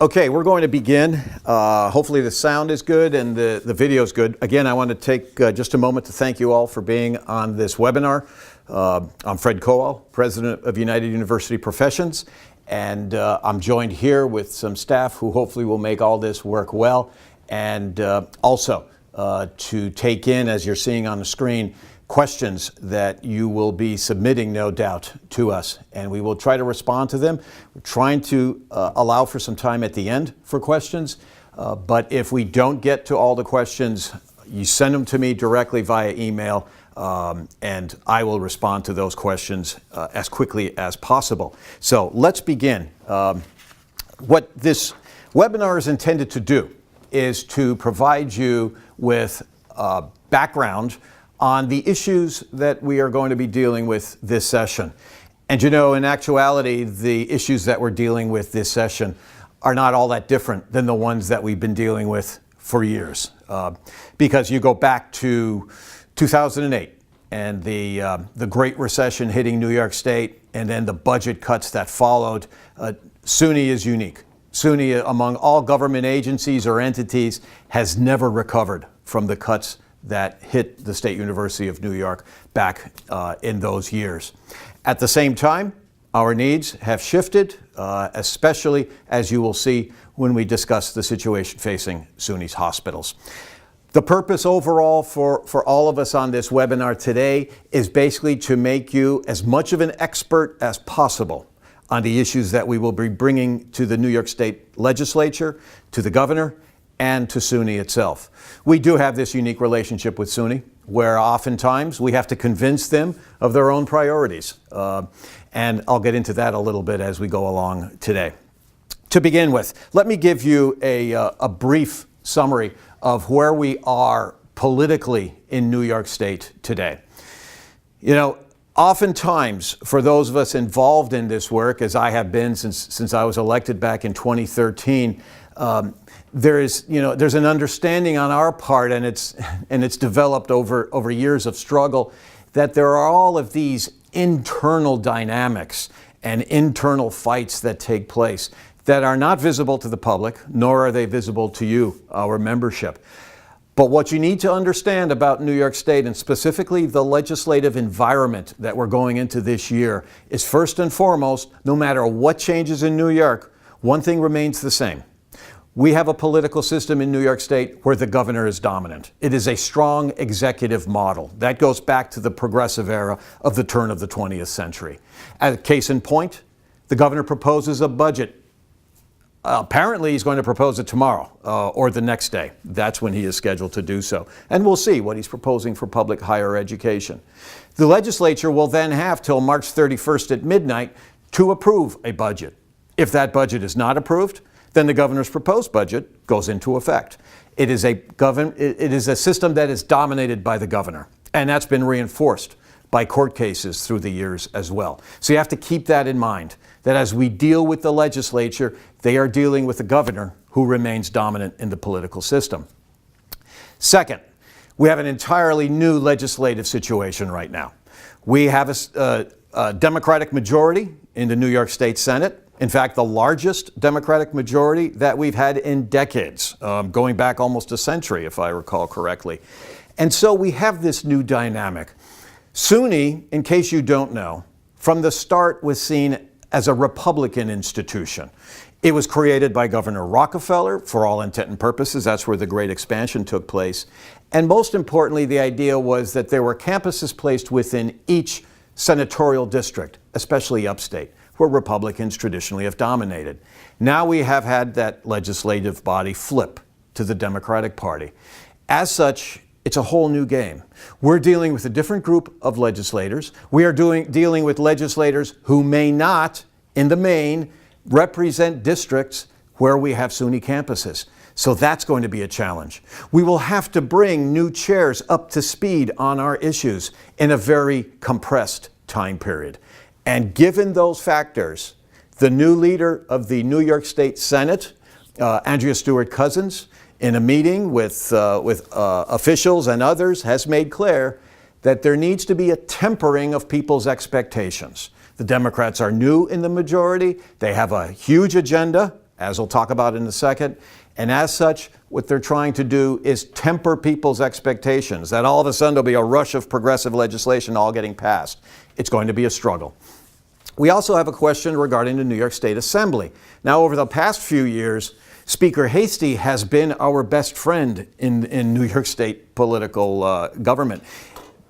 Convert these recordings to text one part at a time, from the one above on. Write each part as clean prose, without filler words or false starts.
Okay, we're going to begin. Hopefully the sound is good and the video is good. Again, I want to take just a moment to thank you all for being on this webinar. I'm Fred Coel, President of United University Professions, and I'm joined here with some staff who hopefully will make all this work well, and also to take in, as you're seeing on the screen, questions that you will be submitting, no doubt, to us, and we will try to respond to them. We're trying to allow for some time at the end for questions, but if we don't get to all the questions, you send them to me directly via email, and I will respond to those questions as quickly as possible. So let's begin. What this webinar is intended to do is to provide you with background on the issues that we are going to be dealing with this session. And you know, in actuality, the issues that we're dealing with this session are not all that different than the ones that we've been dealing with for years. Because you go back to 2008 and the Great Recession hitting New York State, and then the budget cuts that followed. SUNY is unique. SUNY, among all government agencies or entities, has never recovered from the cuts that hit the State University of New York back in those years. At the same time, our needs have shifted, especially as you will see when we discuss the situation facing SUNY's hospitals. The purpose overall for all of us on this webinar today is basically to make you as much of an expert as possible on the issues that we will be bringing to the New York State Legislature, to the governor, and to SUNY itself. We do have this unique relationship with SUNY, where oftentimes we have to convince them of their own priorities. And I'll get into that a little bit as we go along today. To begin with, let me give you a brief summary of where we are politically in New York State today. You know, oftentimes, for those of us involved in this work, as I have been since I was elected back in 2013, there's an understanding on our part, and it's developed over years of struggle, that there are all of these internal dynamics and internal fights that take place that are not visible to the public, nor are they visible to you, our membership. But what you need to understand about New York State, and specifically the legislative environment that we're going into this year, is first and foremost, no matter what changes in New York, one thing remains the same. We have a political system in New York State where the governor is dominant. It is a strong executive model. That goes back to the progressive era of the turn of the 20th century. As a case in point, the governor proposes a budget. Apparently, he's going to propose it tomorrow or the next day. That's when he is scheduled to do so. And we'll see what he's proposing for public higher education. The legislature will then have till March 31st at midnight to approve a budget. If that budget is not approved, then the governor's proposed budget goes into effect. It is a system that is dominated by the governor, and that's been reinforced by court cases through the years as well. So you have to keep that in mind, that as we deal with the legislature, they are dealing with the governor who remains dominant in the political system. Second, we have an entirely new legislative situation right now. We have a Democratic majority in the New York State Senate. In fact, the largest Democratic majority that we've had in decades, going back almost a century, if I recall correctly. And so we have this new dynamic. SUNY, in case you don't know, from the start was seen as a Republican institution. It was created by Governor Rockefeller, for all intent and purposes. That's where the Great Expansion took place. And most importantly, the idea was that there were campuses placed within each senatorial district, especially upstate, where Republicans traditionally have dominated. Now we have had that legislative body flip to the Democratic Party. As such, it's a whole new game. We're dealing with a different group of legislators. We are dealing with legislators who may not, in the main, represent districts where we have SUNY campuses. So that's going to be a challenge. We will have to bring new chairs up to speed on our issues in a very compressed time period. And given those factors, the new leader of the New York State Senate, Andrea Stewart-Cousins, in a meeting with officials and others, has made clear that there needs to be a tempering of people's expectations. The Democrats are new in the majority. They have a huge agenda, as we'll talk about in a second. And as such, what they're trying to do is temper people's expectations that all of a sudden there'll be a rush of progressive legislation all getting passed. It's going to be a struggle. We also have a question regarding the New York State Assembly. Now, over the past few years, Speaker Hastie has been our best friend in New York State political government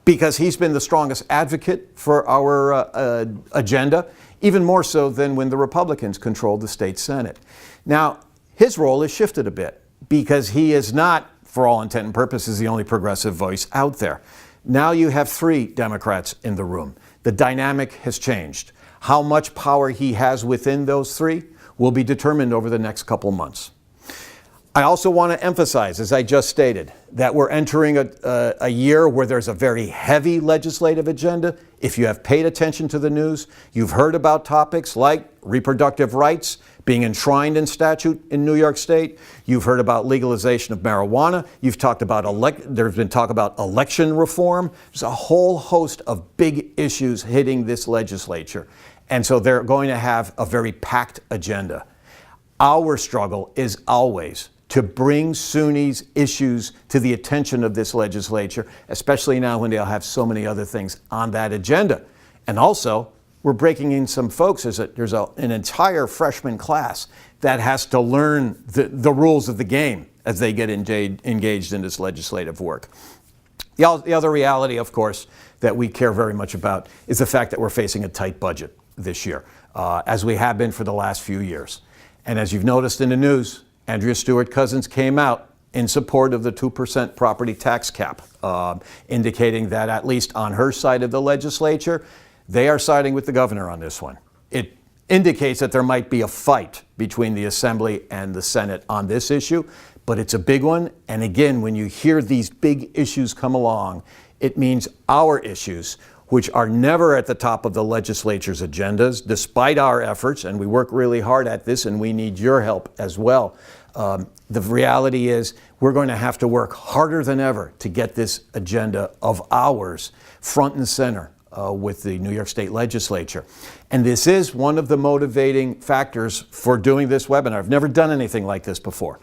because he's been the strongest advocate for our agenda, even more so than when the Republicans controlled the state Senate. Now, his role has shifted a bit because he is not, for all intent and purposes, the only progressive voice out there. Now you have 3 Democrats in the room. The dynamic has changed. How much power he has within those 3 will be determined over the next couple months. I also want to emphasize, as I just stated, that we're entering a year where there's a very heavy legislative agenda. If you have paid attention to the news, you've heard about topics like reproductive rights being enshrined in statute in New York State. You've heard about legalization of marijuana. You've talked about there's been talk about election reform. There's a whole host of big issues hitting this legislature. And so they're going to have a very packed agenda. Our struggle is always to bring SUNY's issues to the attention of this legislature, especially now when they'll have so many other things on that agenda. And also, we're breaking in some folks. There's an entire freshman class that has to learn the rules of the game as they get engaged in this legislative work. The other reality, of course, that we care very much about is the fact that we're facing a tight budget this year, as we have been for the last few years. And as you've noticed in the news, Andrea Stewart-Cousins came out in support of the 2% property tax cap, indicating that at least on her side of the legislature, they are siding with the governor on this one. It indicates that there might be a fight between the Assembly and the Senate on this issue, but it's a big one. And again, when you hear these big issues come along, it means our issues, which are never at the top of the legislature's agendas, despite our efforts, and we work really hard at this, and we need your help as well. The reality is we're going to have to work harder than ever to get this agenda of ours front and center with the New York State Legislature. And this is one of the motivating factors for doing this webinar. I've never done anything like this before.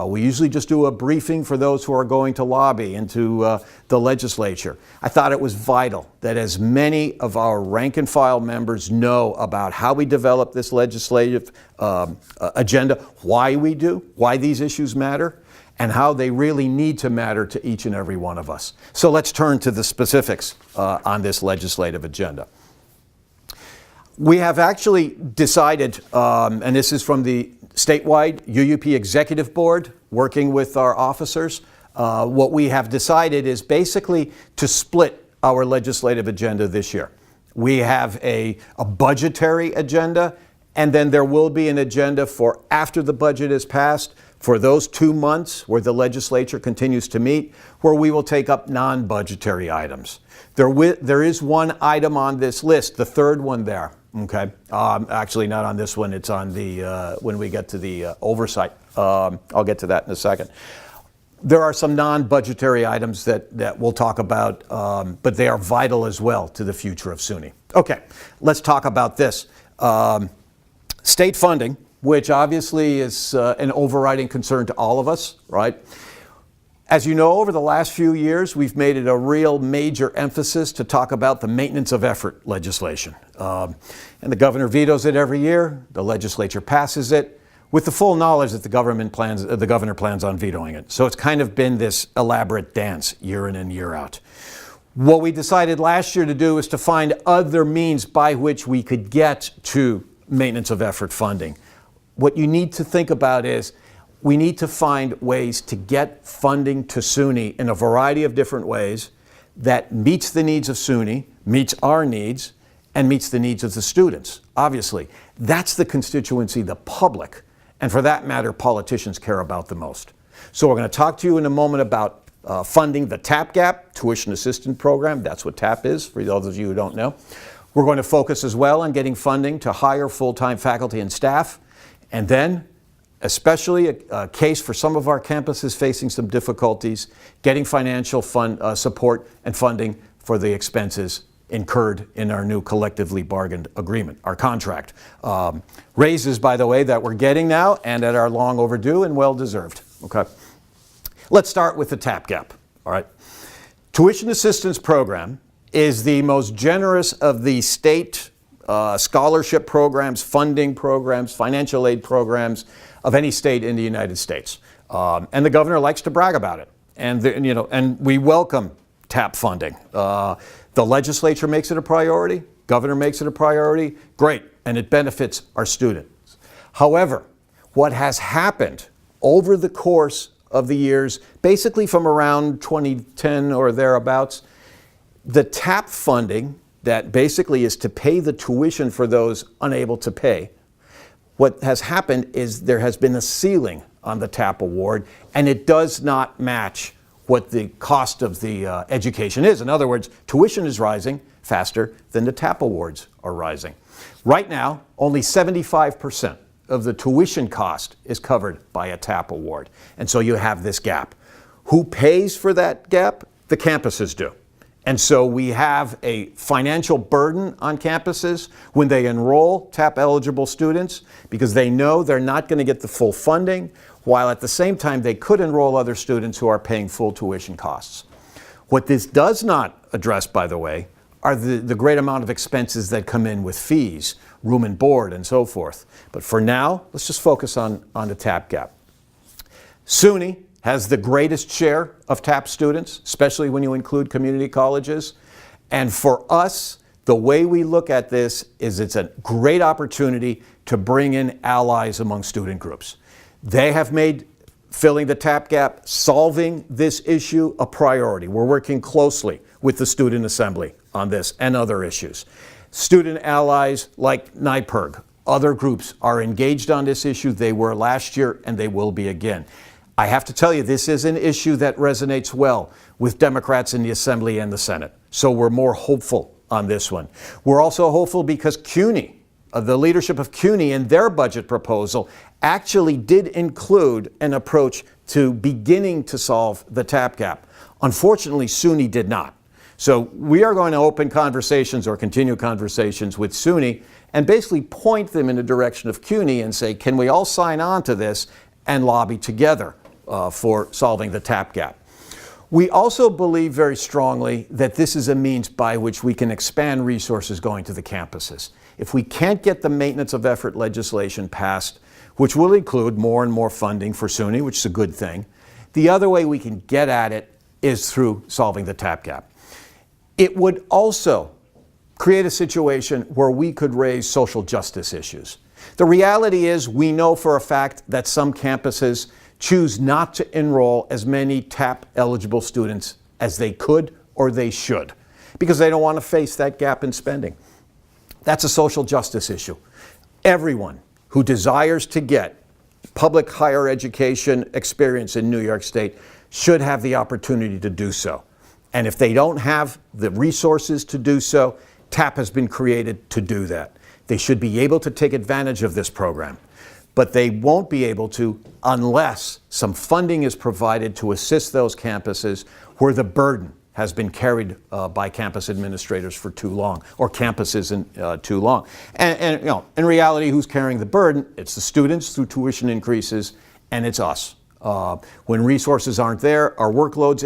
We usually just do a briefing for those who are going to lobby into the legislature. I thought it was vital that as many of our rank and file members know about how we develop this legislative agenda, why we do, why these issues matter, and how they really need to matter to each and every one of us. So let's turn to the specifics on this legislative agenda. We have actually decided, and this is from the statewide UUP Executive Board, working with our officers, what we have decided is basically to split our legislative agenda this year. We have a budgetary agenda, and then there will be an agenda for after the budget is passed, for those 2 months where the legislature continues to meet, where we will take up non-budgetary items. There is one item on this list, the third one there, okay? Actually not on this one, it's on the, when we get to the oversight. I'll get to that in a second. There are some non-budgetary items that we'll talk about, but they are vital as well to the future of SUNY. Okay, let's talk about this. State funding, which obviously is an overriding concern to all of us, right? As you know, over the last few years, we've made it a real major emphasis to talk about the maintenance of effort legislation. And the governor vetoes it every year. The legislature passes it with the full knowledge that the governor plans on vetoing it. So it's kind of been this elaborate dance year in and year out. What we decided last year to do is to find other means by which we could get to maintenance of effort funding. What you need to think about is we need to find ways to get funding to SUNY in a variety of different ways that meets the needs of SUNY, meets our needs, and meets the needs of the students. Obviously, that's the constituency the public, and for that matter, politicians care about the most. So we're going to talk to you in a moment about funding the TAP Gap, Tuition Assistance Program. That's what TAP is, for those of you who don't know. We're going to focus as well on getting funding to hire full-time faculty and staff. And then, especially a case for some of our campuses facing some difficulties, getting financial support and funding for the expenses incurred in our new collectively bargained agreement, our contract. Raises, by the way, that we're getting now and that are long overdue and well deserved. Okay. Let's start with the TAP gap. All right. Tuition assistance program is the most generous of the state scholarship programs, funding programs, financial aid programs of any state in the United States. And the governor likes to brag about it. And we welcome TAP funding. The legislature makes it a priority, governor makes it a priority, great, and it benefits our students. However, what has happened over the course of the years, basically from around 2010 or thereabouts, the TAP funding that basically is to pay the tuition for those unable to pay, what has happened is there has been a ceiling on the TAP award, and it does not match what the cost of the education is. In other words, tuition is rising faster than the TAP awards are rising. Right now, only 75% of the tuition cost is covered by a TAP award. And so you have this gap. Who pays for that gap? The campuses do. And so we have a financial burden on campuses when they enroll TAP-eligible students because they know they're not going to get the full funding, while at the same time they could enroll other students who are paying full tuition costs. What this does not address, by the way, are the great amount of expenses that come in with fees, room and board, and so forth. But for now, let's just focus on the TAP gap. SUNY has the greatest share of TAP students, especially when you include community colleges. And for us, the way we look at this is it's a great opportunity to bring in allies among student groups. They have made filling the TAP gap, solving this issue, a priority. We're working closely with the Student Assembly on this and other issues. Student allies like NYPIRG, other groups are engaged on this issue. They were last year and they will be again. I have to tell you, this is an issue that resonates well with Democrats in the Assembly and the Senate. So we're more hopeful on this one. We're also hopeful because CUNY, the leadership of CUNY in their budget proposal actually did include an approach to beginning to solve the TAP gap. Unfortunately, SUNY did not. So we are going to open conversations or continue conversations with SUNY and basically point them in the direction of CUNY and say, can we all sign on to this and lobby together for solving the TAP gap? We also believe very strongly that this is a means by which we can expand resources going to the campuses. If we can't get the maintenance of effort legislation passed, which will include more and more funding for SUNY, which is a good thing, the other way we can get at it is through solving the TAP gap. It would also create a situation where we could raise social justice issues. The reality is we know for a fact that some campuses choose not to enroll as many TAP-eligible students as they could or they should because they don't want to face that gap in spending. That's a social justice issue. Everyone who desires to get public higher education experience in New York State should have the opportunity to do so. And if they don't have the resources to do so, TAP has been created to do that. They should be able to take advantage of this program, but they won't be able to unless some funding is provided to assist those campuses where the burden has been carried by campus administrators for too long, or campuses too long. And you know, in reality, who's carrying the burden? It's the students through tuition increases, and it's us. When resources aren't there, our workloads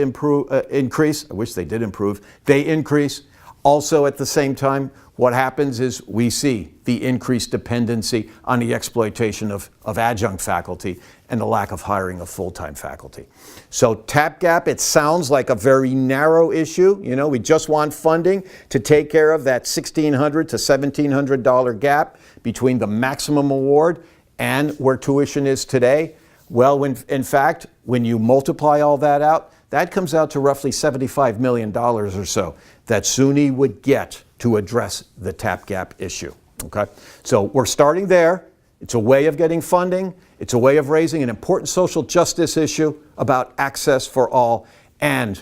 increase. I wish they did improve. They increase. Also, at the same time, what happens is we see the increased dependency on the exploitation of adjunct faculty and the lack of hiring of full-time faculty. So TAP gap, it sounds like a very narrow issue. You know, we just want funding to take care of that $1,600 to $1,700 gap between the maximum award and where tuition is today. Well, in fact, when you multiply all that out, that comes out to roughly $75 million or so that SUNY would get to address the TAP gap issue. Okay? So we're starting there. It's a way of getting funding. It's a way of raising an important social justice issue about access for all. And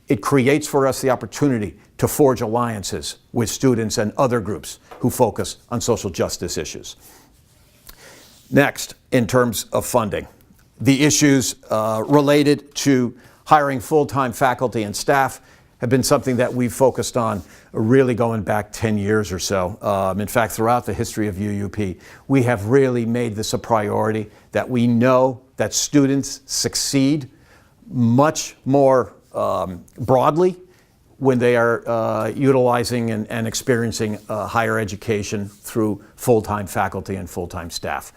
it creates for us the opportunity to forge alliances with students and other groups who focus on social justice issues. Next, in terms of funding, the issues related to hiring full-time faculty and staff have been something that we've focused on really going back 10 years or so. In fact, throughout the history of UUP, we have really made this a priority, that we know that students succeed much more broadly when they are utilizing and experiencing higher education through full-time faculty and full-time staff.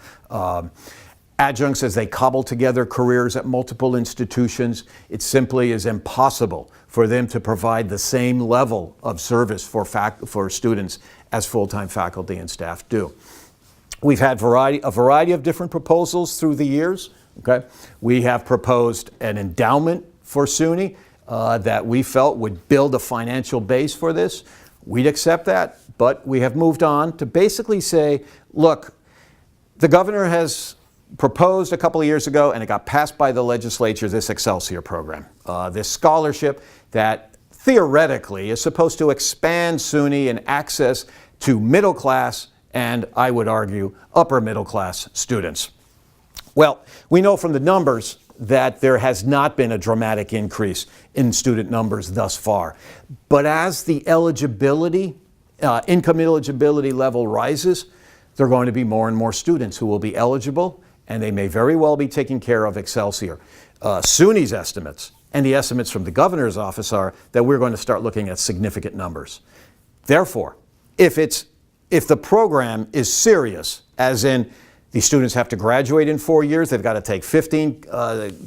Adjuncts, as they cobble together careers at multiple institutions, it simply is impossible for them to provide the same level of service for students as full-time faculty and staff do. We've had a variety of different proposals through the years. Okay, we have proposed an endowment for SUNY that we felt would build a financial base for this. We'd accept that, but we have moved on to basically say, look, the governor has proposed a couple of years ago, and it got passed by the legislature, this Excelsior program, this scholarship that theoretically is supposed to expand SUNY and access to middle class and, I would argue, upper middle class students. Well, we know from the numbers that there has not been a dramatic increase in student numbers thus far. But as the income eligibility level rises, there are going to be more and more students who will be eligible, and they may very well be taking care of Excelsior. SUNY's estimates and the estimates from the governor's office are that we're going to start looking at significant numbers. Therefore, if the program is serious, as in these students have to graduate in 4 years, they've got to take 15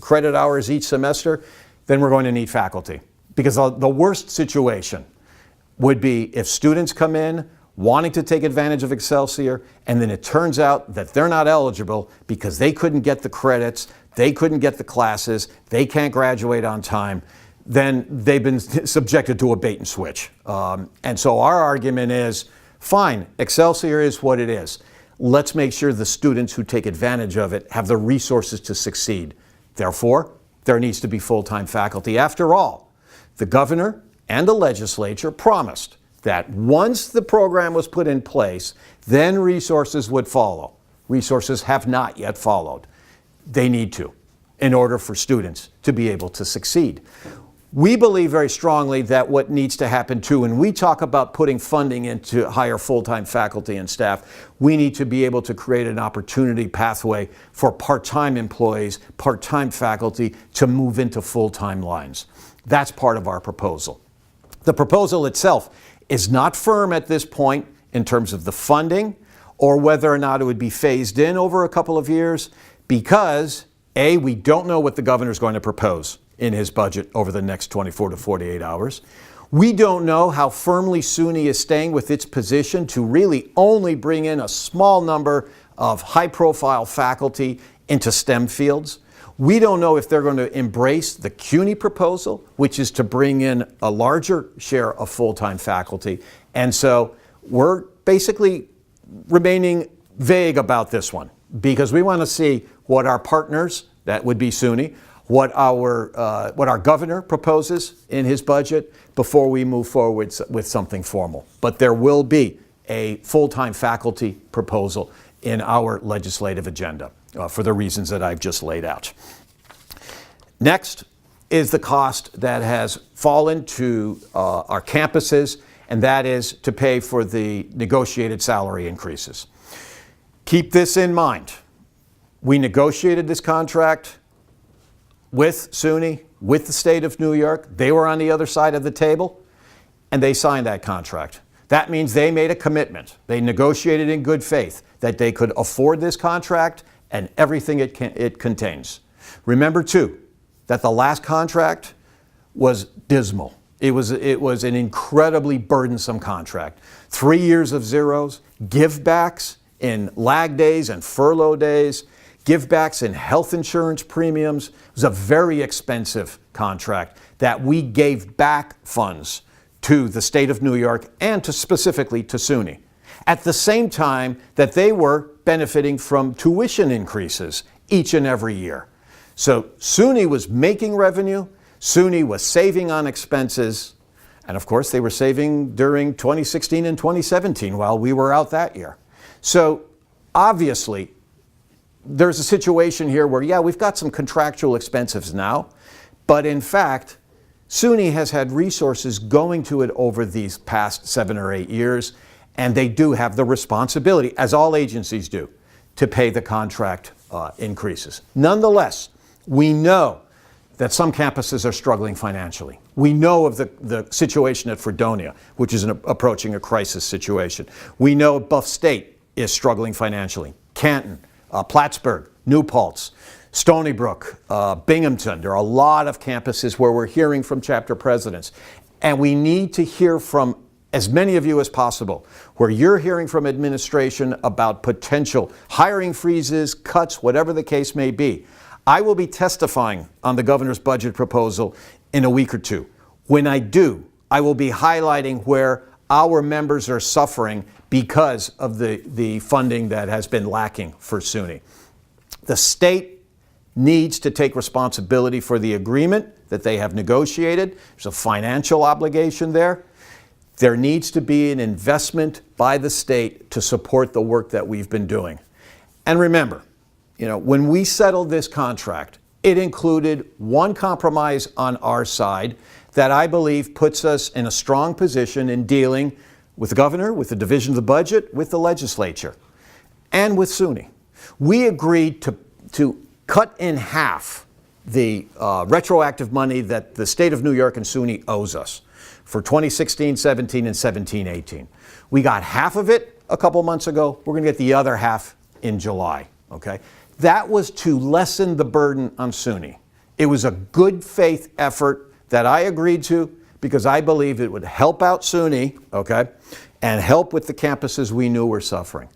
credit hours each semester, then we're going to need faculty. Because the worst situation would be if students come in wanting to take advantage of Excelsior, and then it turns out that they're not eligible because they couldn't get the credits, they couldn't get the classes, they can't graduate on time, then they've been subjected to a bait and switch. And so our argument is, fine, Excelsior is what it is. Let's make sure the students who take advantage of it have the resources to succeed. Therefore, there needs to be full-time faculty. After all, the governor and the legislature promised that once the program was put in place, then resources would follow. Resources have not yet followed. They need to, in order for students to be able to succeed. We believe very strongly that what needs to happen too, when we talk about putting funding into hire full-time faculty and staff, we need to be able to create an opportunity pathway for part-time employees, part-time faculty to move into full-time lines. That's part of our proposal. The proposal itself is not firm at this point in terms of the funding or whether or not it would be phased in over a couple of years because, A, we don't know what the governor is going to propose in his budget over the next 24 to 48 hours. We don't know how firmly SUNY is staying with its position to really only bring in a small number of high-profile faculty into STEM fields. We don't know if they're going to embrace the CUNY proposal, which is to bring in a larger share of full-time faculty. And so we're basically remaining vague about this one because we want to see what our partners, that would be SUNY, what our governor proposes in his budget before we move forward with something formal. But there will be a full-time faculty proposal in our legislative agenda for the reasons that I've just laid out. Next is the cost that has fallen to our campuses, and that is to pay for the negotiated salary increases. Keep this in mind. We negotiated this contract with SUNY, with the state of New York. They were on the other side of the table, and they signed that contract. That means they made a commitment. They negotiated in good faith that they could afford this contract and everything it contains. Remember, too, that the last contract was dismal. It was an incredibly burdensome contract. 3 years of zeros, give-backs in lag days and furlough days, give-backs in health insurance premiums. It was a very expensive contract that we gave back funds to the state of New York and specifically to SUNY, at the same time that they were benefiting from tuition increases each and every year. So SUNY was making revenue, SUNY was saving on expenses, and of course they were saving during 2016 and 2017 while we were out that year. So obviously, there's a situation here where, yeah, we've got some contractual expenses now, but in fact, SUNY has had resources going to it over these past 7 or 8 years, and they do have the responsibility, as all agencies do, to pay the contract increases. Nonetheless, we know that some campuses are struggling financially. We know of the situation at Fredonia, which is approaching a crisis situation. We know Buff State is struggling financially. Canton, Plattsburgh, New Paltz, Stony Brook, Binghamton. There are a lot of campuses where we're hearing from chapter presidents. And we need to hear from as many of you as possible, where you're hearing from administration about potential hiring freezes, cuts, whatever the case may be. I will be testifying on the governor's budget proposal in a week or two. When I do, I will be highlighting where our members are suffering because of the funding that has been lacking for SUNY. The state needs to take responsibility for the agreement that they have negotiated. There's a financial obligation there. There needs to be an investment by the state to support the work that we've been doing. And remember, when we settled this contract, it included one compromise on our side that I believe puts us in a strong position in dealing with the governor, with the division of the budget, with the legislature, and with SUNY. We agreed to cut in half the retroactive money that the state of New York and SUNY owes us for 2016-17 and 17-18. We got half of it a couple months ago. We're going to get the other half in July, okay? That was to lessen the burden on SUNY. It was a good faith effort that I agreed to because I believe it would help out SUNY, okay, and help with the campuses we knew were suffering.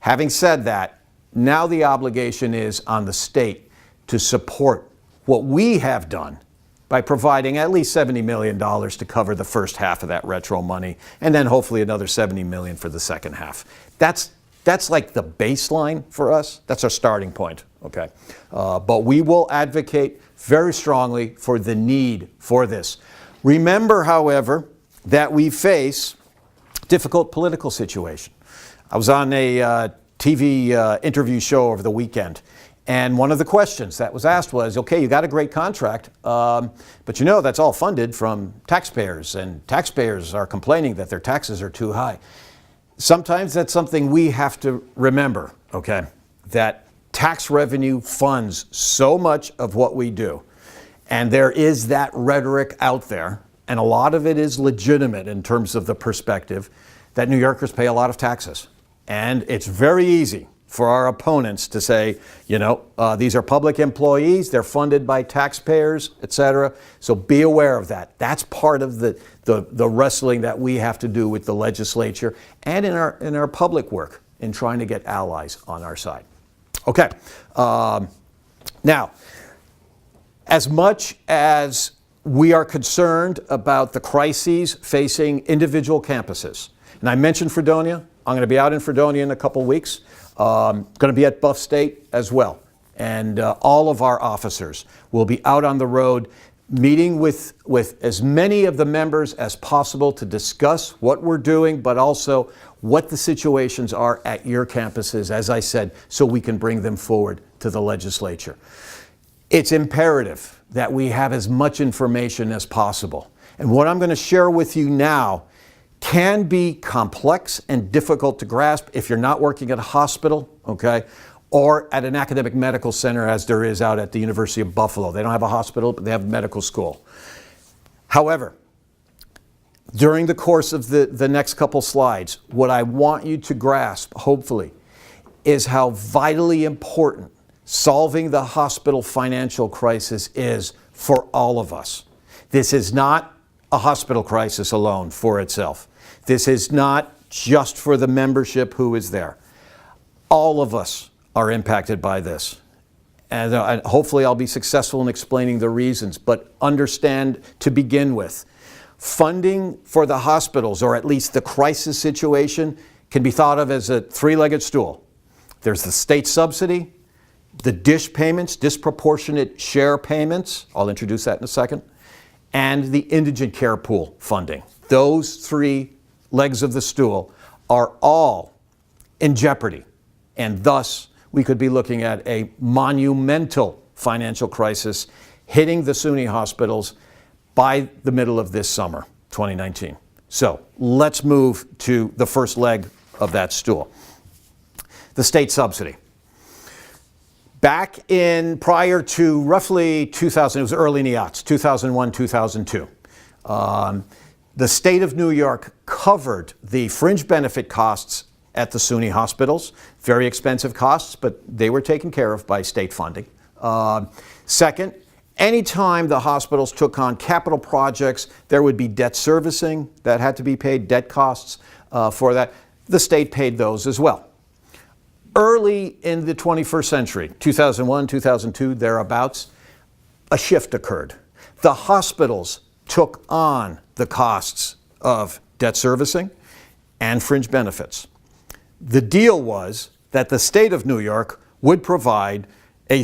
Having said that, now the obligation is on the state to support what we have done by providing at least $70 million to cover the first half of that retro money, and then hopefully another $70 million for the second half. That's like the baseline for us. That's our starting point, okay? But we will advocate very strongly for the need for this. Remember, however, that we face difficult political situation. I was on a TV interview show over the weekend, and one of the questions that was asked was, okay, you got a great contract, but that's all funded from taxpayers, and taxpayers are complaining that their taxes are too high. Sometimes that's something we have to remember, okay, that tax revenue funds so much of what we do. And there is that rhetoric out there, and a lot of it is legitimate in terms of the perspective that New Yorkers pay a lot of taxes. And it's very easy for our opponents to say, these are public employees, they're funded by taxpayers, etc. So be aware of that. That's part of the wrestling that we have to do with the legislature and in our public work in trying to get allies on our side. Okay. Now, as much as we are concerned about the crises facing individual campuses, and I mentioned Fredonia, I'm going to be out in Fredonia in a couple weeks. Going to be at Buff State as well. And all of our officers will be out on the road meeting with as many of the members as possible to discuss what we're doing, but also what the situations are at your campuses, as I said, so we can bring them forward to the legislature. It's imperative that we have as much information as possible. And what I'm going to share with you now can be complex and difficult to grasp if you're not working at a hospital, okay, or at an academic medical center as there is out at the University of Buffalo. They don't have a hospital, but they have a medical school. However, during the course of the next couple slides, what I want you to grasp, hopefully, is how vitally important solving the hospital financial crisis is for all of us. This is not a hospital crisis alone for itself. This is not just for the membership who is there. All of us are impacted by this. And hopefully I'll be successful in explaining the reasons, but understand to begin with, funding for the hospitals, or at least the crisis situation, can be thought of as a three-legged stool. There's the state subsidy, the DSH payments, disproportionate share payments, I'll introduce that in a second, and the indigent care pool funding. Those three legs of the stool are all in jeopardy, and thus we could be looking at a monumental financial crisis hitting the SUNY hospitals, by the middle of this summer, 2019. So let's move to the first leg of that stool. The state subsidy. Back in prior to roughly 2000, it was early in the aughts, 2001, 2002. The state of New York covered the fringe benefit costs at the SUNY hospitals. Very expensive costs, but they were taken care of by state funding. Second, anytime the hospitals took on capital projects, there would be debt servicing that had to be paid, debt costs for that. The state paid those as well. Early in the 21st century, 2001, 2002, thereabouts, a shift occurred. The hospitals took on the costs of debt servicing and fringe benefits. The deal was that the state of New York would provide a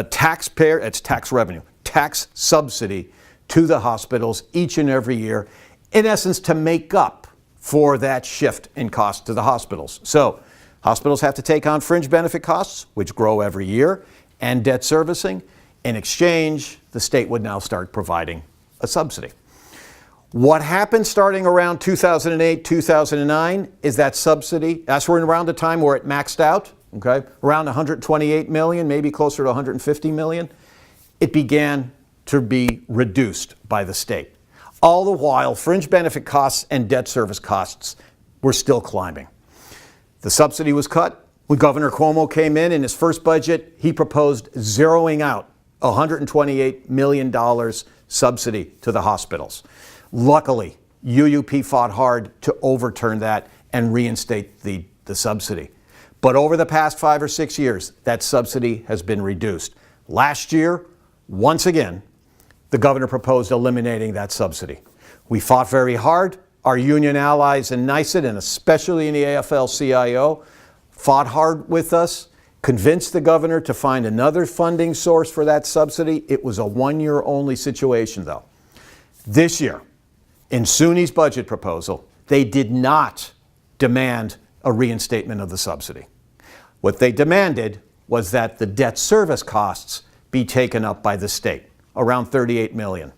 taxpayer, it's tax revenue, tax subsidy to the hospitals each and every year, in essence, to make up for that shift in cost to the hospitals. So hospitals have to take on fringe benefit costs, which grow every year, and debt servicing. In exchange, the state would now start providing a subsidy. What happened starting around 2008, 2009 is that subsidy, that's around the time where it maxed out, okay, around 128 million, maybe closer to 150 million, it began to be reduced by the state. All the while, fringe benefit costs and debt service costs were still climbing. The subsidy was cut. When Governor Cuomo came in his first budget, he proposed zeroing out $128 million subsidy to the hospitals. Luckily, UUP fought hard to overturn that and reinstate the subsidy. But over the past 5 or 6 years, that subsidy has been reduced. Last year, once again, the governor proposed eliminating that subsidy. We fought very hard. Our union allies in NYSET, and especially in the AFL-CIO, fought hard with us, convinced the governor to find another funding source for that subsidy. It was a one-year only situation, though. This year, in SUNY's budget proposal, they did not demand a reinstatement of the subsidy. What they demanded was that the debt service costs be taken up by the state, around $38 million.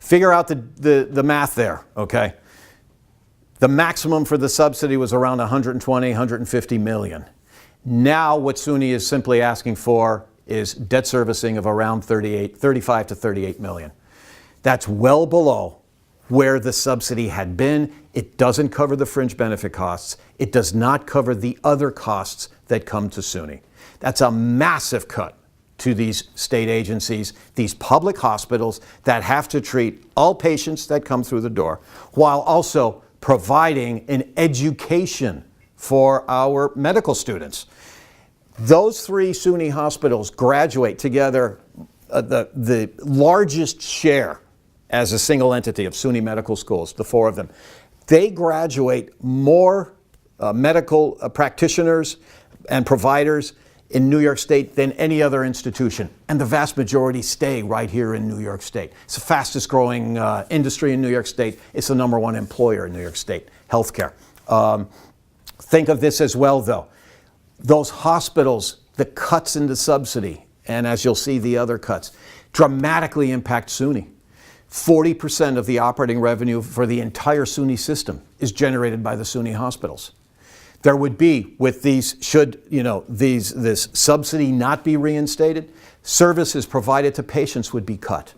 Figure out the math there, okay? The maximum for the subsidy was around 120, 150 million. Now what SUNY is simply asking for is debt servicing of around 35 to 38 million. That's well below where the subsidy had been. It doesn't cover the fringe benefit costs. It does not cover the other costs that come to SUNY. That's a massive cut to these state agencies, these public hospitals that have to treat all patients that come through the door, while also providing an education for our medical students. Those 3 SUNY hospitals graduate together the largest share as a single entity of SUNY medical schools, the 4 of them. They graduate more medical practitioners and providers in New York State than any other institution. And the vast majority stay right here in New York State. It's the fastest growing industry in New York State. It's the #1 employer in New York State, healthcare. Think of this as well, though. Those hospitals, the cuts in the subsidy, and as you'll see, the other cuts, dramatically impact SUNY. 40% of the operating revenue for the entire SUNY system is generated by the SUNY hospitals. There would be, with these, this subsidy not be reinstated, services provided to patients would be cut.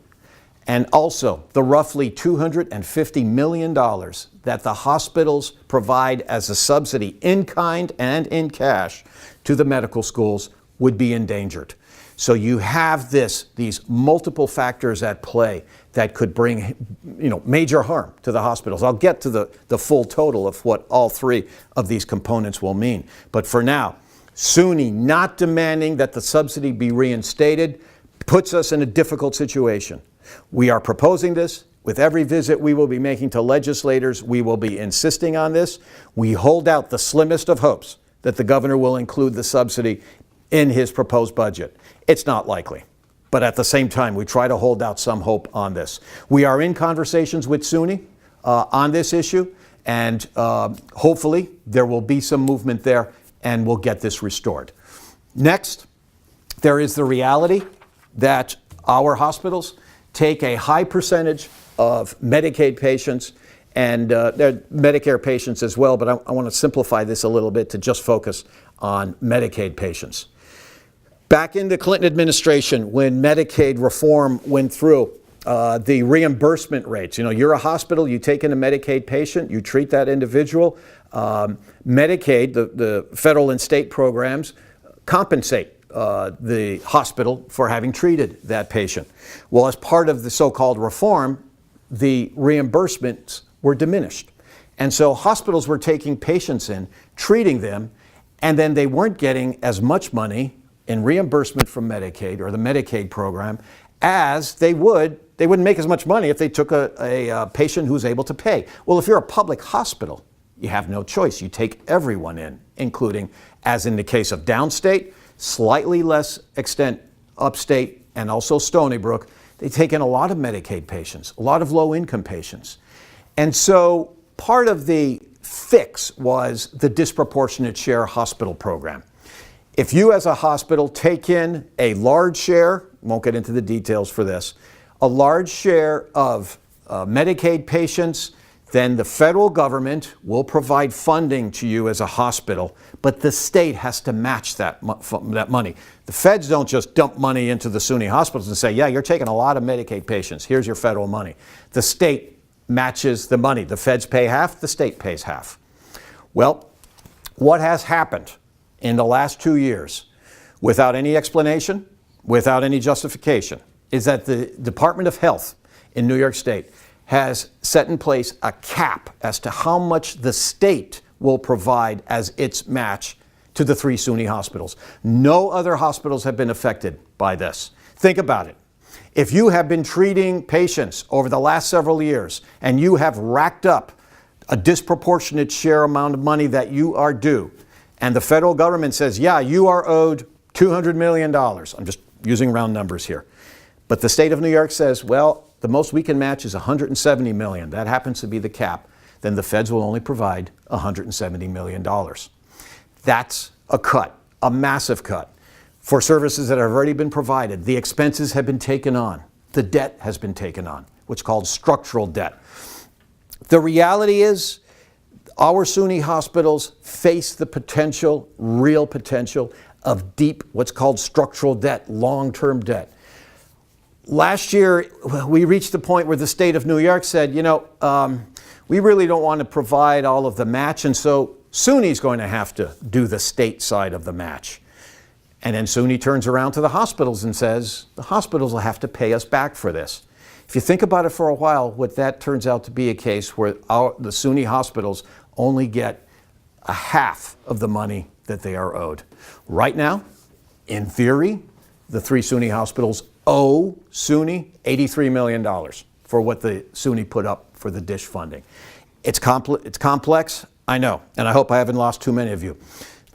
And also, the roughly $250 million that the hospitals provide as a subsidy in kind and in cash to the medical schools would be endangered. So you have these multiple factors at play that could bring major harm to the hospitals. I'll get to the full total of what all 3 of these components will mean. But for now, SUNY not demanding that the subsidy be reinstated puts us in a difficult situation. We are proposing this. With every visit we will be making to legislators, we will be insisting on this. We hold out the slimmest of hopes that the governor will include the subsidy in his proposed budget. It's not likely. But at the same time, we try to hold out some hope on this. We are in conversations with SUNY on this issue, and hopefully there will be some movement there and we'll get this restored. Next, there is the reality that our hospitals take a high percentage of Medicaid patients and Medicare patients as well, but I want to simplify this a little bit to just focus on Medicaid patients. Back in the Clinton administration, when Medicaid reform went through, the reimbursement rates, you're a hospital, you take in a Medicaid patient, you treat that individual. Medicaid, the federal and state programs, compensate the hospital for having treated that patient. Well, as part of the so-called reform, the reimbursements were diminished. And so hospitals were taking patients in, treating them, and then they weren't getting as much money in reimbursement from Medicaid or the Medicaid program as they wouldn't make as much money if they took a patient who's able to pay. Well, if you're a public hospital, you have no choice. You take everyone in, including, as in the case of downstate, slightly less extent upstate, and also Stony Brook, they take in a lot of Medicaid patients, a lot of low-income patients. And so part of the fix was the disproportionate share hospital program. If you as a hospital take in a large share, won't get into the details for this, a large share of Medicaid patients, then the federal government will provide funding to you as a hospital, but the state has to match that money. The feds don't just dump money into the SUNY hospitals and say, yeah, you're taking a lot of Medicaid patients, here's your federal money. The state matches the money. The feds pay half, the state pays half. Well, what has happened in the last 2 years, without any explanation, without any justification, is that the Department of Health in New York State has set in place a cap as to how much the state will provide as its match to the 3 SUNY hospitals. No other hospitals have been affected by this. Think about it. If you have been treating patients over the last several years and you have racked up a disproportionate share amount of money that you are due, and the federal government says, yeah, you are owed $200 million. I'm just using round numbers here. But the state of New York says, well, the most we can match is $170 million. That happens to be the cap. Then the feds will only provide $170 million. That's a cut, a massive cut. For services that have already been provided, the expenses have been taken on. The debt has been taken on, what's called structural debt. The reality is, our SUNY hospitals face the potential, real potential, of deep, what's called structural debt, long-term debt. Last year, we reached the point where the state of New York said, we really don't want to provide all of the match, and so SUNY's going to have to do the state side of the match. And then SUNY turns around to the hospitals and says, the hospitals will have to pay us back for this. If you think about it for a while, what that turns out to be a case where the SUNY hospitals only get a half of the money that they are owed. Right now, in theory, the 3 SUNY hospitals owe SUNY $83 million for what the SUNY put up for the DISH funding. It's complex, I know, and I hope I haven't lost too many of you.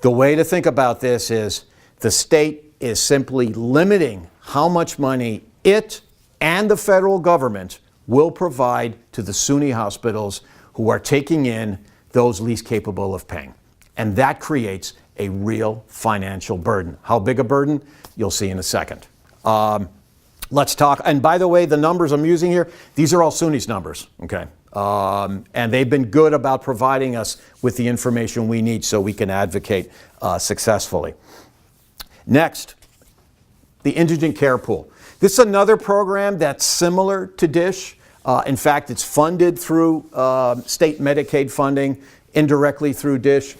The way to think about this is the state is simply limiting how much money it and the federal government will provide to the SUNY hospitals who are taking in those least capable of paying. And that creates a real financial burden. How big a burden? You'll see in a second. Let's talk, and by the way, the numbers I'm using here, these are all SUNY's numbers, okay? And they've been good about providing us with the information we need so we can advocate successfully. Next, the Indigent Care Pool. This is another program that's similar to DISH. In fact, it's funded through state Medicaid funding, indirectly through DISH.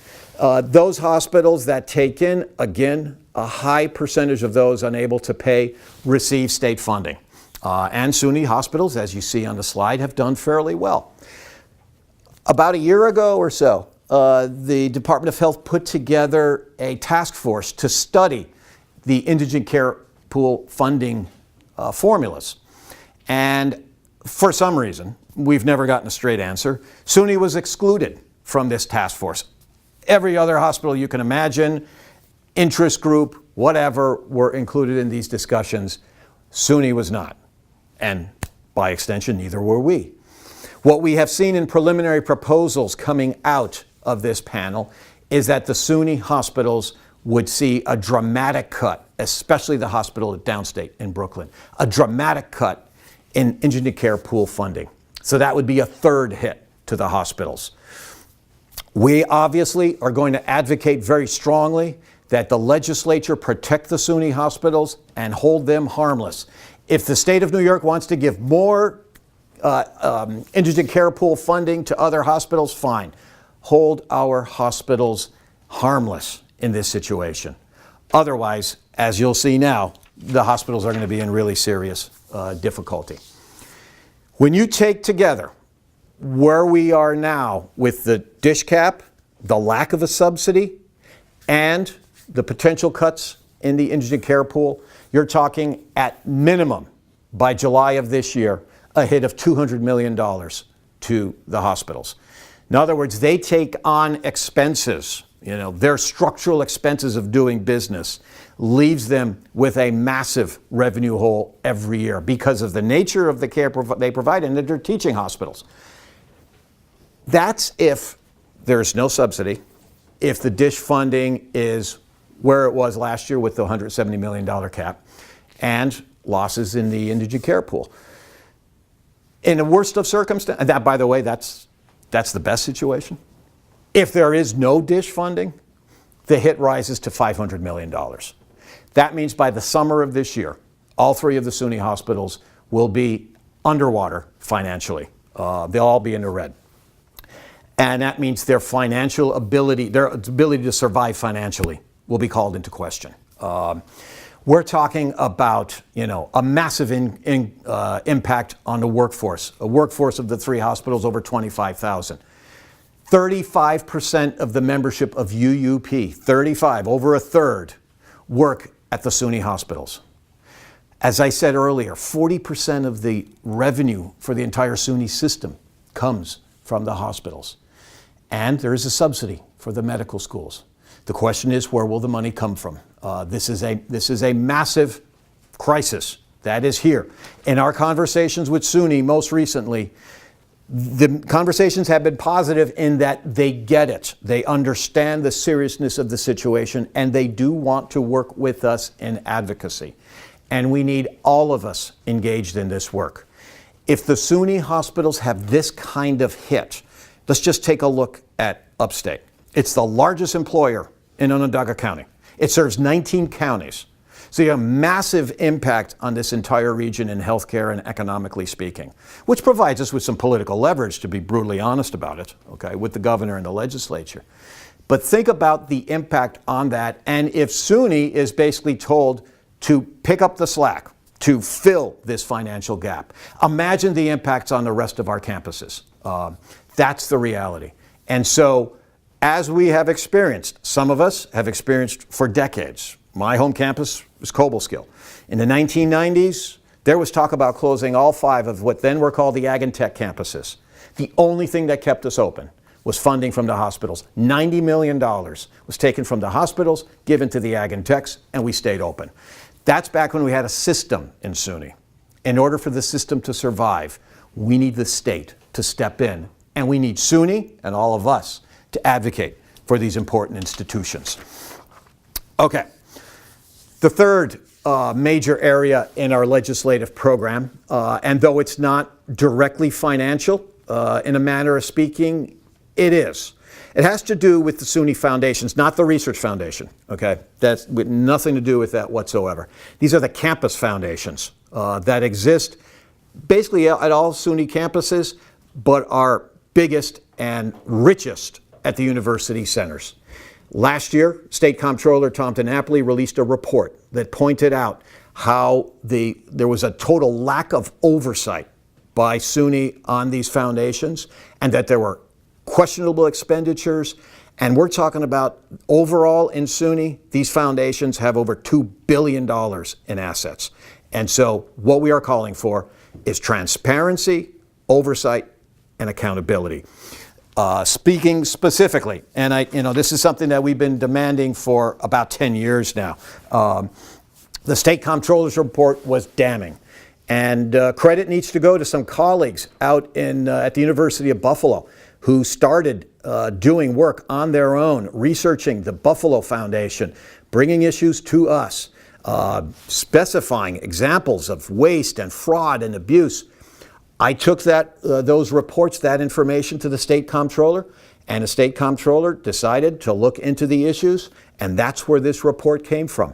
Those hospitals that take in, again, a high percentage of those unable to pay receive state funding. And SUNY hospitals, as you see on the slide, have done fairly well. About a year ago or so, the Department of Health put together a task force to study the Indigent Care Pool funding formulas. And for some reason, we've never gotten a straight answer, SUNY was excluded from this task force. Every other hospital you can imagine, interest group, whatever, were included in these discussions. SUNY was not. And by extension, neither were we. What we have seen in preliminary proposals coming out of this panel is that the SUNY hospitals would see a dramatic cut, especially the hospital at Downstate in Brooklyn, a dramatic cut in indigent care pool funding. So that would be a third hit to the hospitals. We obviously are going to advocate very strongly that the legislature protect the SUNY hospitals and hold them harmless. If the state of New York wants to give more indigent care pool funding to other hospitals, fine. Hold our hospitals harmless in this situation. Otherwise, as you'll see now, the hospitals are going to be in really serious difficulty. When you take together where we are now with the dish cap, the lack of a subsidy, and the potential cuts in the indigent care pool, you're talking at minimum by July of this year, a hit of $200 million to the hospitals. In other words, they take on expenses, their structural expenses of doing business leaves them with a massive revenue hole every year because of the nature of the care they provide, and that they're teaching hospitals. That's if there's no subsidy, if the dish funding is where it was last year with the $170 million cap, and losses in the indigent care pool. In the worst of circumstances, and that, by the way, that's the best situation. If there is no dish funding, the hit rises to $500 million. That means by the summer of this year, all three of the SUNY hospitals will be underwater financially. They'll all be in the red. And that means their financial ability, their ability to survive financially will be called into question. We're talking about, a massive impact on the workforce. A workforce of the three hospitals over 25,000. 35% of the membership of UUP, 35, over a third, work at the SUNY hospitals. As I said earlier, 40% of the revenue for the entire SUNY system comes from the hospitals. And there is a subsidy for the medical schools. The question is, where will the money come from? This is a massive crisis that is here. In our conversations with SUNY most recently, the conversations have been positive in that they get it. They understand the seriousness of the situation, and they do want to work with us in advocacy. And we need all of us engaged in this work. If the SUNY hospitals have this kind of hit, let's just take a look at upstate. It's the largest employer in Onondaga County. It serves 19 counties. So you have a massive impact on this entire region in healthcare and economically speaking, which provides us with some political leverage, to be brutally honest about it, okay, with the governor and the legislature. But think about the impact on that, and if SUNY is basically told to pick up the slack, to fill this financial gap, imagine the impacts on the rest of our campuses. That's the reality. And so, as we have experienced, some of us have experienced for decades. My home campus was Cobleskill. In the 1990s, there was talk about closing all 5 of what then were called the Ag and Tech campuses. The only thing that kept us open was funding from the hospitals. $90 million was taken from the hospitals, given to the Ag and Techs, and we stayed open. That's back when we had a system in SUNY. In order for the system to survive, we need the state to step in, and we need SUNY and all of us to advocate for these important institutions. Okay. The third major area in our legislative program, and though it's not directly financial in a manner of speaking, it is. It has to do with the SUNY foundations, not the research foundation, okay? That's with nothing to do with that whatsoever. These are the campus foundations that exist basically at all SUNY campuses, but are biggest and richest at the university centers. Last year, State Comptroller Tom DiNapoli released a report that pointed out how there was a total lack of oversight by SUNY on these foundations, and that there were questionable expenditures. And we're talking about overall in SUNY, these foundations have over $2 billion in assets. And so what we are calling for is transparency, oversight, and accountability. Speaking specifically, and this is something that we've been demanding for about 10 years now. The State Comptroller's report was damning, and credit needs to go to some colleagues out at the University of Buffalo who started doing work on their own, researching the Buffalo Foundation, bringing issues to us. specifying examples of waste and fraud and abuse. I took those reports, that information to the state comptroller, and the state comptroller decided to look into the issues, and that's where this report came from.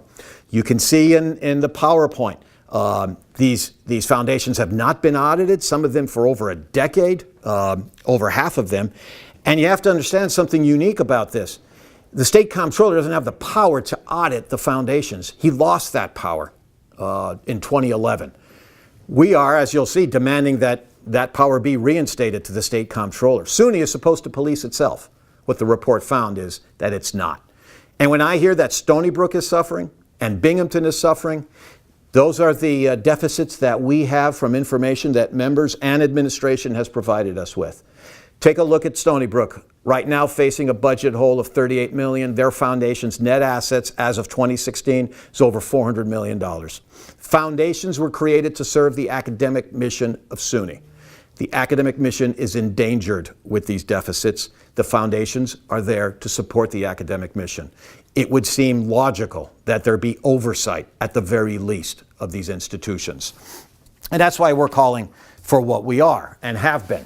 You can see in the PowerPoint, these foundations have not been audited, some of them for over a decade, over half of them. And you have to understand something unique about this. The state comptroller doesn't have the power to audit the foundations. He lost that power in 2011. We are, as you'll see, demanding that power be reinstated to the state comptroller. SUNY is supposed to police itself. What the report found is that it's not. And when I hear that Stony Brook is suffering and Binghamton is suffering, those are the deficits that we have from information that members and administration has provided us with. Take a look at Stony Brook. Right now facing a budget hole of $38 million. Their foundation's net assets as of 2016 is over $400 million. Foundations were created to serve the academic mission of SUNY. The academic mission is endangered with these deficits. The foundations are there to support the academic mission. It would seem logical that there be oversight, at the very least, of these institutions. And that's why we're calling for what we are and have been.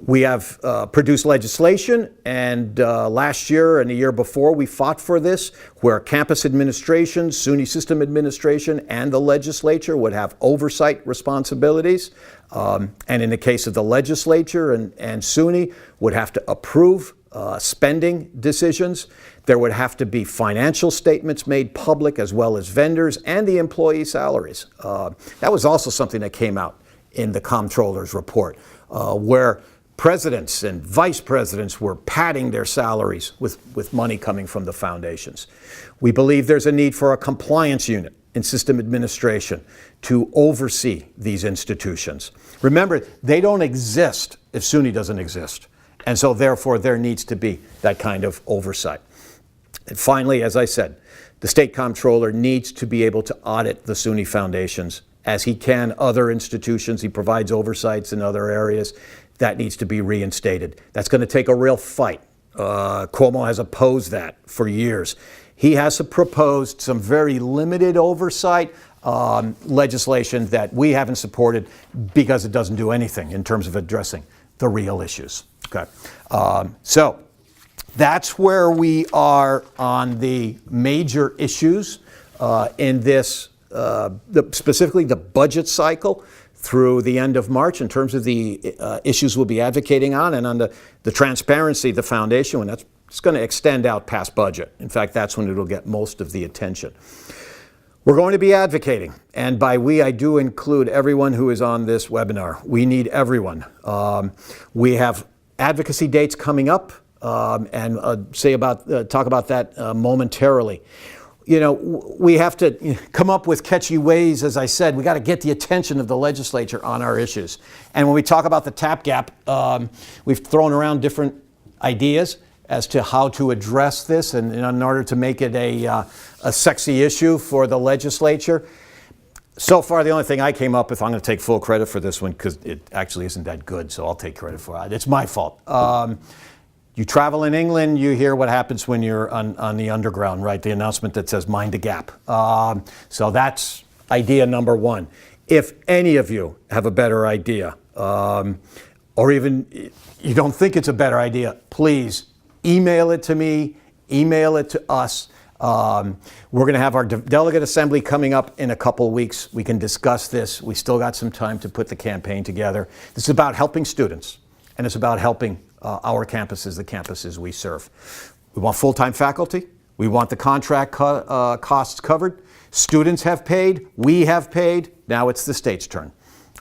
We have produced legislation, and last year and the year before we fought for this, where campus administration, SUNY system administration, and the legislature would have oversight responsibilities. And in the case of the legislature and SUNY would have to approve spending decisions. There would have to be financial statements made public, as well as vendors and the employee salaries. That was also something that came out in the comptroller's report, where presidents and vice presidents were padding their salaries with money coming from the foundations. We believe there's a need for a compliance unit in system administration to oversee these institutions. Remember, they don't exist if SUNY doesn't exist. And so therefore there needs to be that kind of oversight. And finally, as I said, the state comptroller needs to be able to audit the SUNY foundations as he can other institutions. He provides oversights in other areas. That needs to be reinstated. That's going to take a real fight. Cuomo has opposed that for years. He has proposed some very limited oversight legislation that we haven't supported because it doesn't do anything in terms of addressing the real issues. Okay, so that's where we are on the major issues in this, specifically the budget cycle through the end of March in terms of the issues we'll be advocating on, and on the transparency of the foundation, and it's going to extend out past budget. In fact, that's when it'll get most of the attention. We're going to be advocating, and by we, I do include everyone who is on this webinar. We need everyone. We have advocacy dates coming up, and talk about that momentarily. You know, we have to come up with catchy ways, as I said. We got to get the attention of the legislature on our issues. And when we talk about the TAP gap, we've thrown around different ideas as to how to address this, and in order to make it a sexy issue for the legislature. So far, the only thing I came up with, I'm going to take full credit for this one because it actually isn't that good, so I'll take credit for it. It's my fault. You travel in England, you hear what happens when you're on the underground, right? The announcement that says mind the gap. So that's idea number one. If any of you have a better idea, or even you don't think it's a better idea, please email it to me, email it to us. We're going to have our delegate assembly coming up in a couple weeks. We can discuss this. We still got some time to put the campaign together. This is about helping students, and it's about helping our campuses, the campuses we serve. We want full-time faculty. We want the contract costs covered. Students have paid. We have paid. Now it's the state's turn.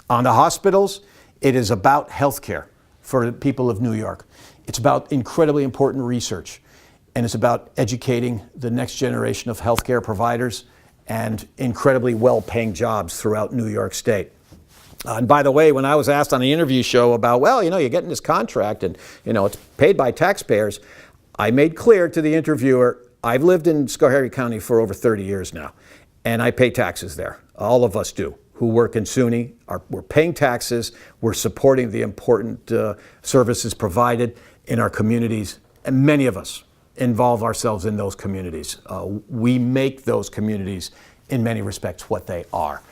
On the hospitals, it is about health care for the people of New York. It's about incredibly important research. And it's about educating the next generation of healthcare providers and incredibly well-paying jobs throughout New York State. And by the way, when I was asked on the interview show about, well, you know, you're getting this contract and, you know, it's paid by taxpayers, I made clear to the interviewer, I've lived in Schoharie County for over 30 years now, and I pay taxes there. All of us do who work in SUNY. We're paying taxes. We're supporting the important services provided in our communities, and many of us involve ourselves in those communities. We make those communities, in many respects, what they are.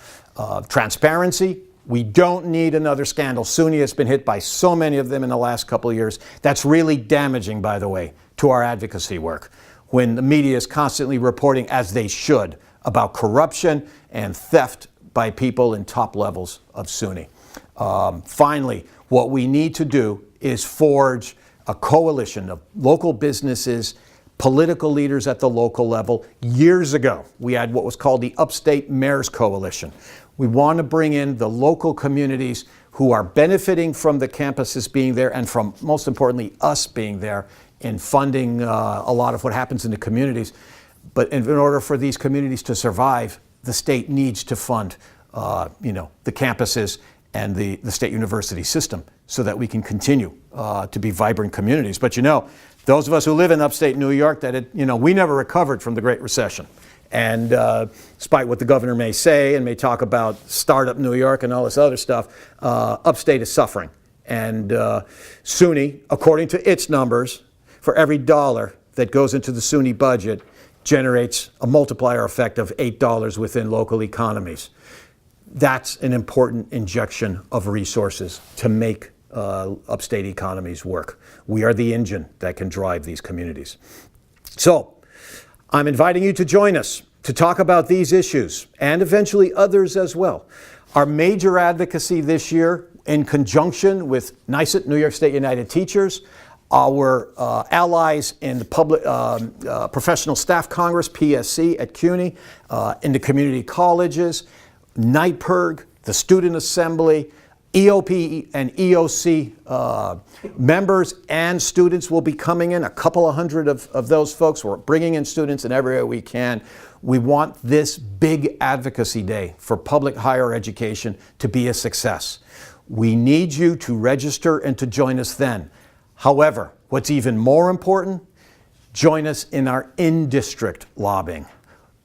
Transparency, we don't need another scandal. SUNY has been hit by so many of them in the last couple of years. That's really damaging, by the way, to our advocacy work, when the media is constantly reporting, as they should, about corruption and theft by people in top levels of SUNY. Finally, what we need to do is forge a coalition of local businesses, political leaders at the local level. Years ago, we had what was called the Upstate Mayors Coalition. We want to bring in the local communities who are benefiting from the campuses being there and from, most importantly, us being there in funding a lot of what happens in the communities. But in order for these communities to survive, the state needs to fund the campuses and the state university system so that we can continue to be vibrant communities. But those of us who live in upstate New York, we never recovered from the Great Recession. And despite what the governor may say and may talk about startup New York and all this other stuff, upstate is suffering. And SUNY, according to its numbers, for every dollar that goes into the SUNY budget, generates a multiplier effect of $8 within local economies. That's an important injection of resources to make upstate economies work. We are the engine that can drive these communities. So I'm inviting you to join us to talk about these issues and eventually others as well. Our major advocacy this year, in conjunction with NYSUT, New York State United Teachers, our allies in the Public Professional Staff Congress, PSC, at CUNY, in the community colleges, NYPIRG, the Student Assembly, EOP and EOC members and students will be coming in, a couple of hundred of those folks. We're bringing in students in every way we can. We want this big advocacy day for public higher education to be a success. We need you to register and to join us then. However, what's even more important, join us in our in-district lobbying.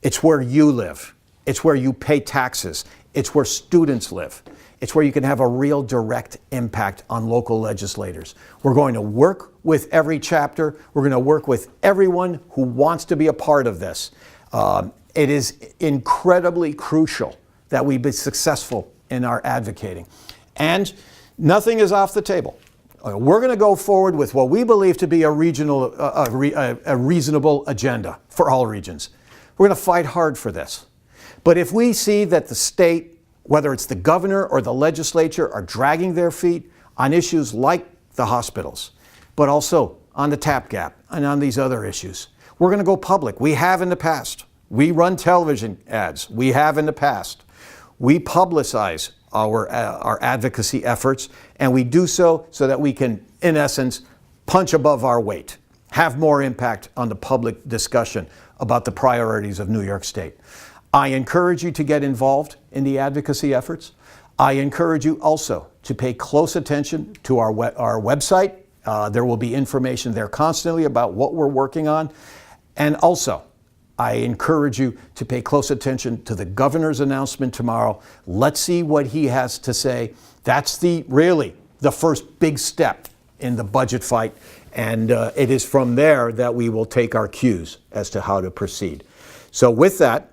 It's where you live. It's where you pay taxes. It's where students live. It's where you can have a real direct impact on local legislators. We're going to work with every chapter. We're going to work with everyone who wants to be a part of this. It is incredibly crucial that we be successful in our advocating. And nothing is off the table. We're going to go forward with what we believe to be a reasonable agenda for all regions. We're going to fight hard for this. But if we see that the state, whether it's the governor or the legislature, are dragging their feet on issues like the hospitals, but also on the TAP gap and on these other issues, we're going to go public. We have in the past. We run television ads. We have in the past. We publicize our advocacy efforts, and we do so that we can, in essence, punch above our weight, have more impact on the public discussion about the priorities of New York State. I encourage you to get involved in the advocacy efforts. I encourage you also to pay close attention to our website. There will be information there constantly about what we're working on. And also, I encourage you to pay close attention to the governor's announcement tomorrow. Let's see what he has to say. That's really the first big step in the budget fight. And it is from there that we will take our cues as to how to proceed. So with that,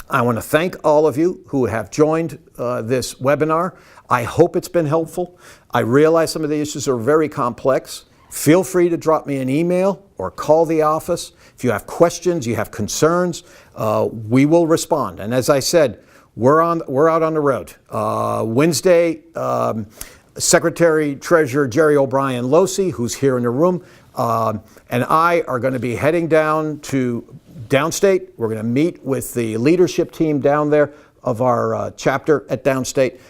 I want to thank all of you who have joined this webinar. I hope it's been helpful. I realize some of the issues are very complex. Feel free to drop me an email or call the office. If you have questions, you have concerns, we will respond. And as I said, we're out on the road. Wednesday, Secretary Treasurer Jerry O'Brien Losey, who's here in the room, and I are going to be heading down to Downstate. We're going to meet with the leadership team down there of our chapter at Downstate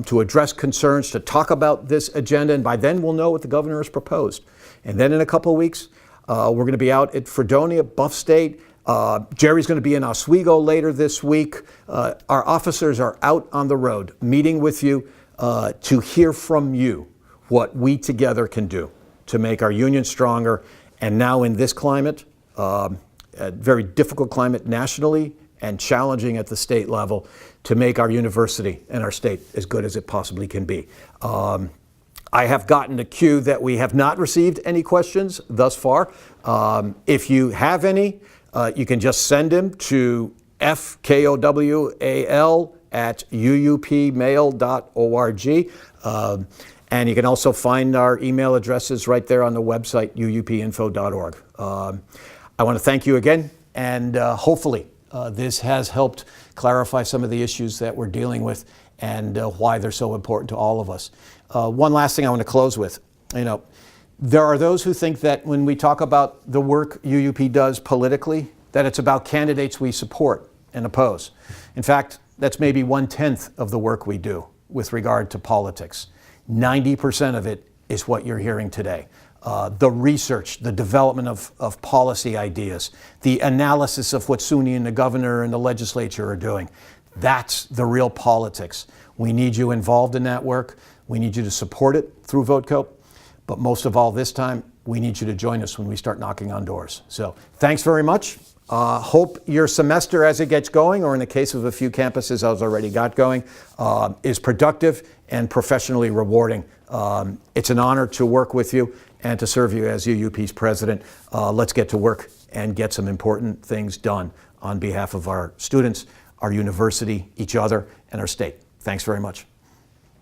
to address concerns, to talk about this agenda, and by then we'll know what the governor has proposed. And then in a couple of weeks, we're going to be out at Fredonia, Buff State. Jerry's going to be in Oswego later this week. Our officers are out on the road meeting with you to hear from you what we together can do to make our union stronger. And now in this climate, a very difficult climate nationally and challenging at the state level, to make our university and our state as good as it possibly can be. I have gotten a cue that we have not received any questions thus far. If you have any, you can just send them to fkowal@uupmail.org. And you can also find our email addresses right there on the website, uupinfo.org. I want to thank you again, and hopefully this has helped clarify some of the issues that we're dealing with and why they're so important to all of us. One last thing I want to close with. There are those who think that when we talk about the work UUP does politically, that it's about candidates we support and oppose. In fact, that's maybe 1/10 of the work we do with regard to politics. 90% of it is what you're hearing today. The research, the development of policy ideas, the analysis of what SUNY and the governor and the legislature are doing. That's the real politics. We need you involved in that work. We need you to support it through VoteCo. But most of all this time, we need you to join us when we start knocking on doors. So thanks very much. Hope your semester as it gets going, or in the case of a few campuses as already got going, is productive and professionally rewarding. It's an honor to work with you and to serve you as UUP's president. Let's get to work and get some important things done on behalf of our students, our university, each other, and our state. Thanks very much.